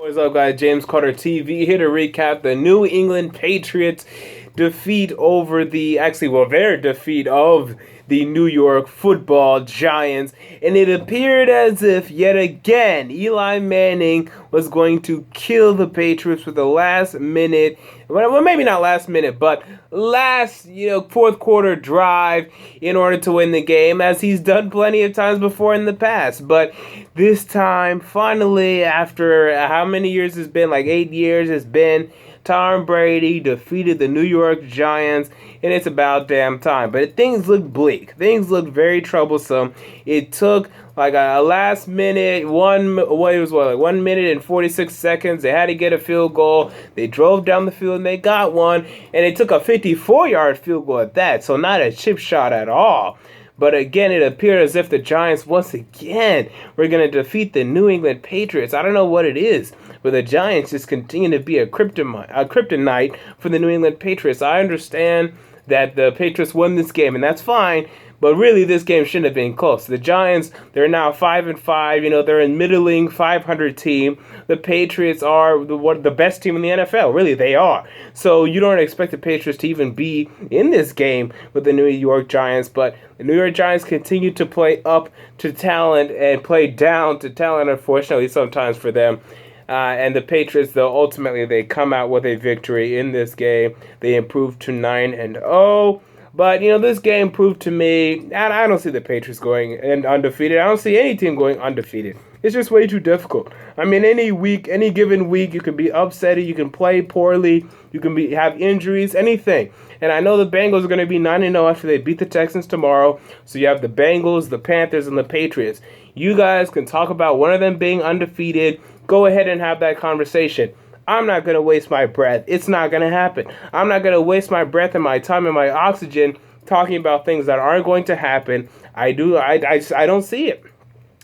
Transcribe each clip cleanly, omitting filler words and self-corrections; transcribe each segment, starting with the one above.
What's up, guys? James Carter TV here to recap the New England Patriots defeat over their defeat of the New York Football Giants. And it appeared as if, yet again, Eli Manning was going to kill the Patriots with a last minute, well, maybe not last minute, but last, fourth quarter drive in order to win the game, as he's done plenty of times before in the past. But this time, finally, after how many years it's been, like 8 years it's been, Tom Brady defeated the New York Giants, and it's about damn time. But things look bleak. Things look very troublesome. It took like a last minute, 1 minute and 46 seconds. They had to get a field goal. They drove down the field and they got one, and it took a 54-yard field goal at that, so not a chip shot at all. But again, it appeared as if the Giants, once again, were going to defeat the New England Patriots. I don't know what it is, but the Giants just continue to be a kryptonite for the New England Patriots. I understand that the Patriots won this game, and that's fine. But really, this game shouldn't have been close. The Giants, they're now 5-5. They're a middling 500 team. The Patriots are the best team in the NFL. Really, they are. So you don't expect the Patriots to even be in this game with the New York Giants. But the New York Giants continue to play up to talent and play down to talent, unfortunately, sometimes for them. And the Patriots, though, ultimately, they come out with a victory in this game. They improved to 9-0. But, this game proved to me, and I don't see the Patriots going undefeated. I don't see any team going undefeated. It's just way too difficult. I mean, any given week, you can be upset, you can play poorly, you can have injuries, anything. And I know the Bengals are going to be 9-0 after they beat the Texans tomorrow. So you have the Bengals, the Panthers, and the Patriots. You guys can talk about one of them being undefeated. Go ahead and have that conversation. I'm not going to waste my breath. It's not going to happen. I'm not going to waste my breath and my time and my oxygen talking about things that aren't going to happen. I don't see it.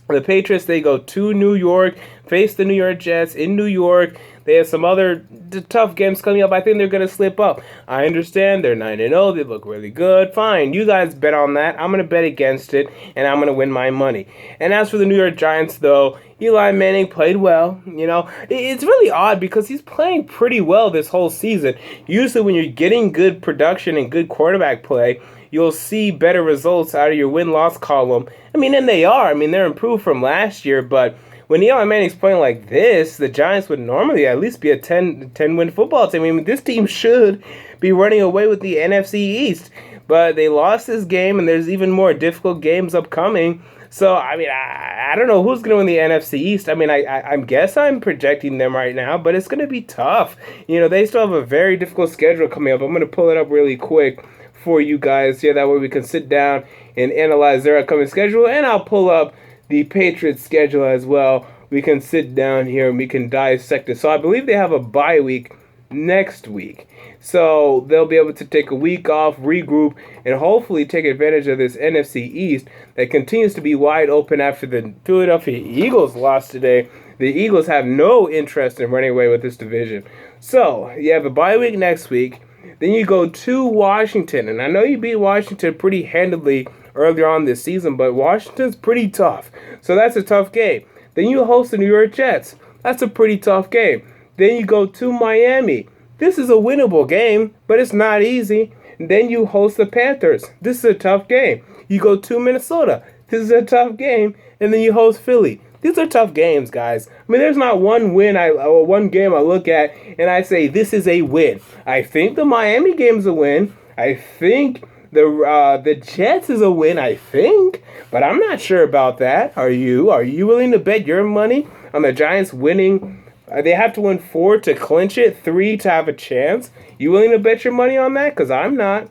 The Patriots, they go to New York, face the New York Jets in New York. They have some other tough games coming up. I think they're going to slip up. I understand they're 9-0. They look really good. Fine. You guys bet on that. I'm going to bet against it, and I'm going to win my money. And as for the New York Giants, though, Eli Manning played well. It's really odd because he's playing pretty well this whole season. Usually when you're getting good production and good quarterback play, you'll see better results out of your win-loss column. And they are. They're improved from last year, but when Eli Manning's playing like this, the Giants would normally at least be a 10-win football team. This team should be running away with the NFC East. But they lost this game, and there's even more difficult games upcoming. So, I don't know who's going to win the NFC East. I guess I'm projecting them right now, but it's going to be tough. They still have a very difficult schedule coming up. I'm going to pull it up really quick for you guys here. That way we can sit down and analyze their upcoming schedule, and I'll pull up the Patriots schedule as well. We can sit down here and we can dissect it. So I believe they have a bye week next week. So they'll be able to take a week off, regroup, and hopefully take advantage of this NFC East that continues to be wide open after the Philadelphia Eagles lost today. The Eagles have no interest in running away with this division. So you have a bye week next week. Then you go to Washington. And I know you beat Washington pretty handedly earlier on this season, but Washington's pretty tough. So that's a tough game. Then you host the New York Jets. That's a pretty tough game. Then you go to Miami. This is a winnable game, but it's not easy. And then you host the Panthers. This is a tough game. You go to Minnesota. This is a tough game. And then you host Philly. These are tough games, guys. There's not one game I look at and I say this is a win. I think the Miami game's a win. I think the Jets is a win, I think, but I'm not sure about that. Are you? Are you willing to bet your money on the Giants winning? They have to win 4 to clinch it, 3 to have a chance. You willing to bet your money on that? Because I'm not.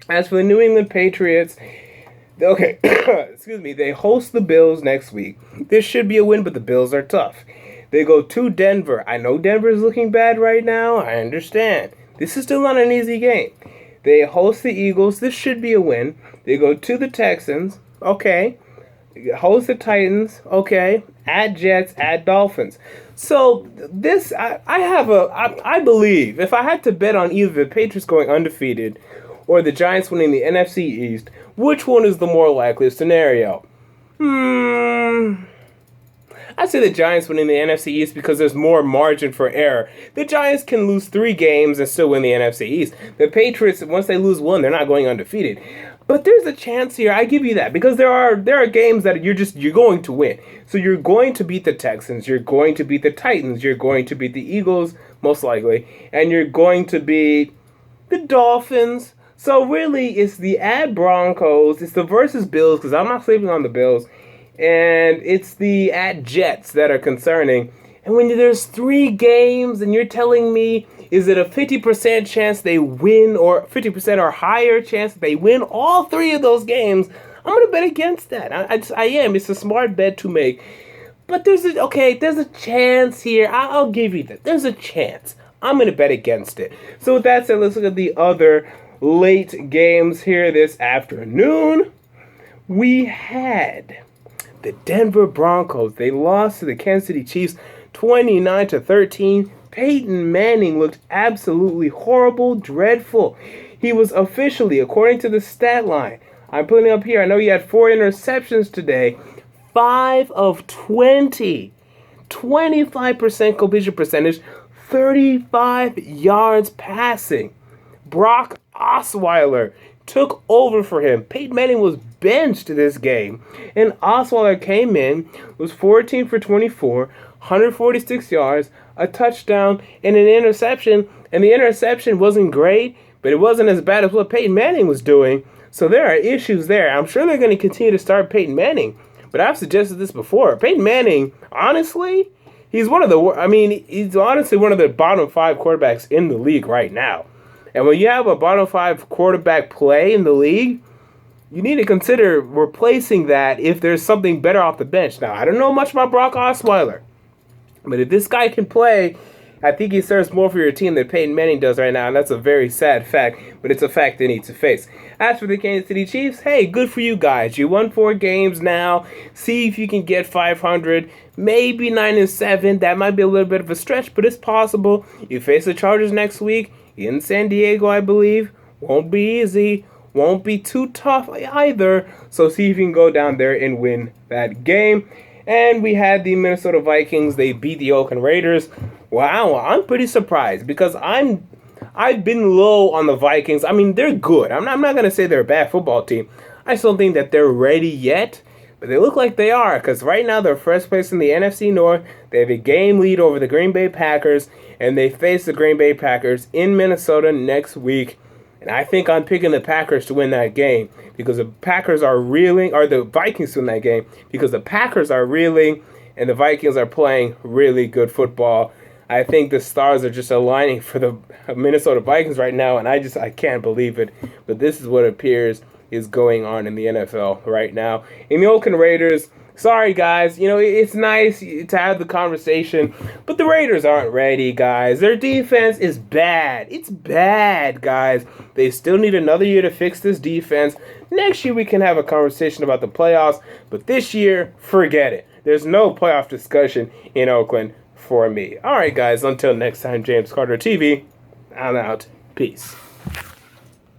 As for the New England Patriots, okay, excuse me, they host the Bills next week. This should be a win, but the Bills are tough. They go to Denver. I know Denver is looking bad right now. I understand. This is still not an easy game. They host the Eagles. This should be a win. They go to the Texans. Okay. Host the Titans. Okay. At Jets. At Dolphins. So this, I believe, if I had to bet on either the Patriots going undefeated or the Giants winning the NFC East, which one is the more likely scenario? I say the Giants winning the NFC East because there's more margin for error. The Giants can lose 3 games and still win the NFC East. The Patriots, once they lose 1, they're not going undefeated. But there's a chance here. I give you that because there are games that you're going to win. So you're going to beat the Texans, you're going to beat the Titans, you're going to beat the Eagles most likely, and you're going to beat the Dolphins. So really, it's the at Broncos, it's the versus Bills because I'm not sleeping on the Bills, and it's the at Jets that are concerning. And when there's 3 games and you're telling me, is it a 50% chance they win or 50% or higher chance that they win all 3 of those games, I'm going to bet against that. I am. It's a smart bet to make. But there's a chance here. I'll give you that. There's a chance. I'm going to bet against it. So with that said, let's look at the other late games here this afternoon. We had the Denver Broncos. They lost to the Kansas City Chiefs 29-13. Peyton Manning looked absolutely horrible, dreadful. He was officially, according to the stat line, I'm putting it up here, I know he had 4 interceptions today, 5 of 20, 25% completion percentage, 35 yards passing. Brock Osweiler took over for him. Peyton Manning was benched this game, and Osweiler came in, was 14 for 24, 146 yards, a touchdown, and an interception. And the interception wasn't great, but it wasn't as bad as what Peyton Manning was doing. So there are issues there. I'm sure they're going to continue to start Peyton Manning, but I've suggested this before. Peyton Manning, honestly, he's he's honestly one of the bottom 5 quarterbacks in the league right now. And when you have a bottom 5 quarterback play in the league, you need to consider replacing that if there's something better off the bench. Now, I don't know much about Brock Osweiler, but if this guy can play, I think he serves more for your team than Peyton Manning does right now, and that's a very sad fact, but it's a fact they need to face. As for the Kansas City Chiefs, hey, good for you guys. You won 4 games now. See if you can get 500, maybe 9-7. That might be a little bit of a stretch, but it's possible. You face the Chargers next week in San Diego, I believe. Won't be easy. Won't be too tough either. So see if you can go down there and win that game. And we had the Minnesota Vikings. They beat the Oakland Raiders. Wow, I'm pretty surprised because I've been low on the Vikings. I mean, they're good. I'm not going to say they're a bad football team. I just don't think that they're ready yet. But they look like they are because right now they're first place in the NFC North. They have a game lead over the Green Bay Packers. And they face the Green Bay Packers in Minnesota next week. And I think I'm picking the Packers to win that game because the Packers are reeling, or the Vikings to win that game because the Packers are reeling and the Vikings are playing really good football. I think the stars are just aligning for the Minnesota Vikings right now, and I can't believe it. But this is what appears is going on in the NFL right now. In the Oakland Raiders, sorry guys, it's nice to have the conversation, but the Raiders aren't ready, guys. Their defense is bad. It's bad, guys. They still need another year to fix this defense. Next year we can have a conversation about the playoffs, but this year, forget it. There's no playoff discussion in Oakland for me. All right, guys, until next time, James Carter TV, I'm out. Peace.